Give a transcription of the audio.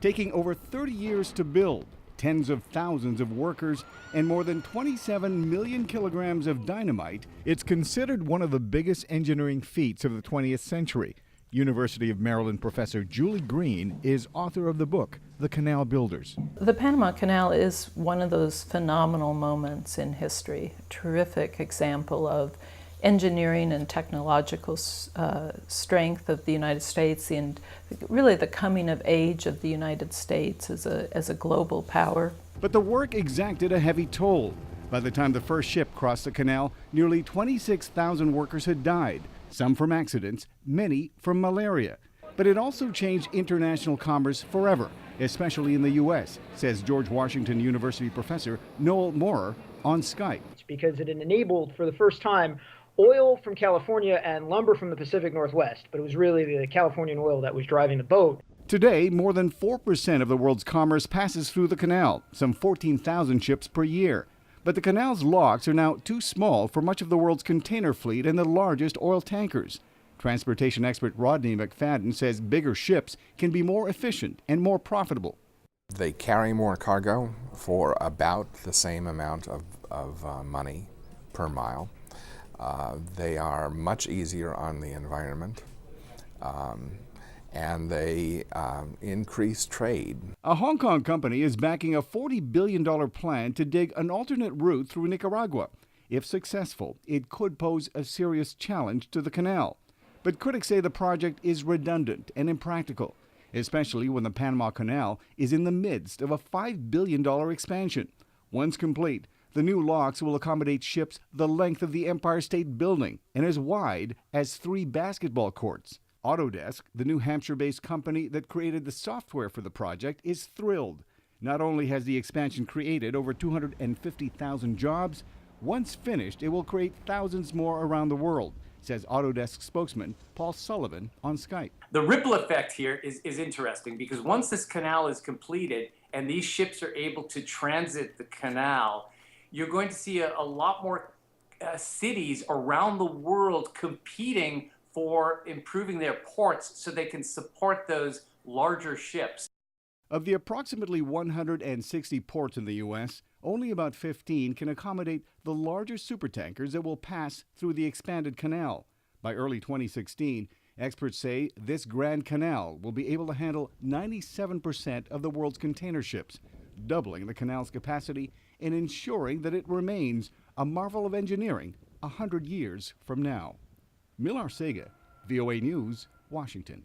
taking over 30 years to build, tens of thousands of workers, and more than 27 million kilograms of dynamite. It's considered one of the biggest engineering feats of the 20th century. University of Maryland professor Julie Greene is author of the book, The Canal Builders. The Panama Canal is one of those phenomenal moments in history, a terrific example of engineering and technological strength of the United States, and really the coming of age of the United States as a global power. But the work exacted a heavy toll. By the time the first ship crossed the canal, nearly 26,000 workers had died, some from accidents, many from malaria. But it also changed international commerce forever, especially in the U.S., says George Washington University professor Noel Maurer on Skype. Because it enabled, for the first time, oil from California and lumber from the Pacific Northwest, but it was really the Californian oil that was driving the boat. Today, more than 4% of the world's commerce passes through the canal, some 14,000 ships per year. But the canal's locks are now too small for much of the world's container fleet and the largest oil tankers. Transportation expert Rodney McFadden says bigger ships can be more efficient and more profitable. They carry more cargo for about the same amount of money per mile. They are much easier on the environment, and they increase trade. A Hong Kong company is backing a $40 billion plan to dig an alternate route through Nicaragua. If successful, it could pose a serious challenge to the canal. But critics say the project is redundant and impractical, especially when the Panama Canal is in the midst of a $5 billion expansion. Once complete, the new locks will accommodate ships the length of the Empire State Building and as wide as 3 basketball courts. AUTODESK, the New Hampshire-based company that created the software for the project, is thrilled. Not only has the expansion created over 250,000 jobs, once finished, it will create thousands more around the world, says AUTODESK spokesman Paul Sullivan on Skype. The ripple effect here is interesting because once this canal is completed and these ships are able to transit the canal, you're going to see a lot more cities around the world competing for improving their ports so they can support those larger ships. Of the approximately 160 ports in the U.S., only about 15 can accommodate the larger supertankers that will pass through the expanded canal. By early 2016, experts say this Grand Canal will be able to handle 97% of the world's container ships, doubling the canal's capacity and ensuring that it remains a marvel of engineering 100 years from now. Mil Arcega, VOA News, Washington.